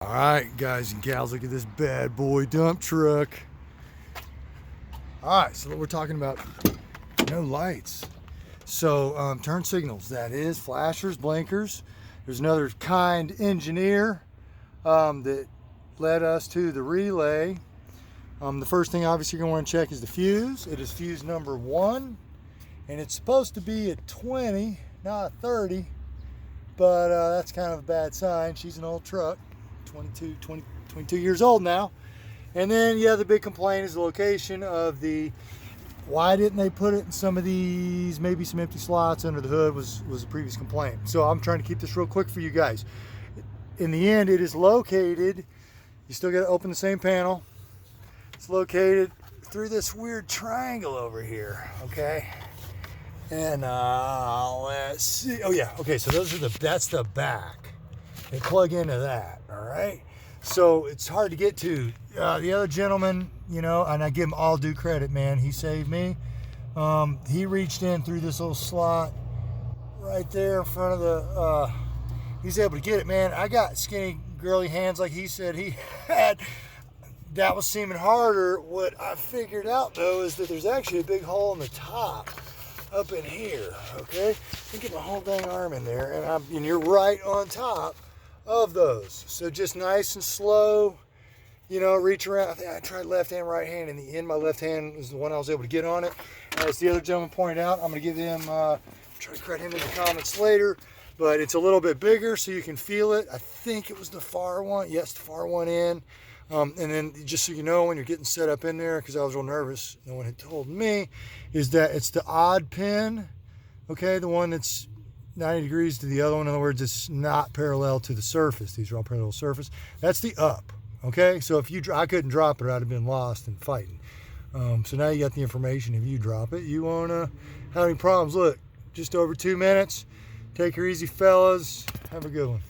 All right, guys and gals, look at this bad boy dump truck. All right, so we're talking about no lights. So turn signals, that is flashers, blinkers. There's another kind engineer that led us to the relay. The first thing obviously you're gonna want to check is the fuse. It is fuse number 1, and it's supposed to be at 20, not 30, but that's kind of a bad sign. She's an old truck. 22 years old now. And then, yeah, the big complaint is the location of the, why didn't they put it in some of these, maybe some empty slots under the hood was a previous complaint. So I'm trying to keep this real quick for you guys. In the end, it is located, you still got to open the same panel. It's located through this weird triangle over here, okay? And let's see, oh yeah, okay, so that's the back. They plug into that, all right? So it's hard to get to. The other gentleman, you know, and I give him all due credit, man. He saved me. He reached in through this little slot right there in front of the, he's able to get it, man. I got skinny, girly hands like he said he had. That was seeming harder. What I figured out, though, is that there's actually a big hole in the top up in here, okay? I get my whole dang arm in there, and you're right on top of those. So just nice and slow, you know, reach around. I tried left hand, right hand. In the end, my left hand was the one I was able to get on it. As the other gentleman pointed out, I'm going to give him, try to credit him in the comments later, but it's a little bit bigger so you can feel it. I think it was the far one. Yes, the far one in. And then just so you know, when you're getting set up in there, because I was real nervous, no one had told me, is that it's the odd pin, okay, the one that's 90 degrees to the other one. In other words, it's not parallel to the surface. These are all parallel surface. That's the up, okay? So if I couldn't drop it, I'd have been lost and fighting. So now you got the information. If you drop it, you won't have any problems. Look, just over 2 minutes. Take her easy, fellas. Have a good one.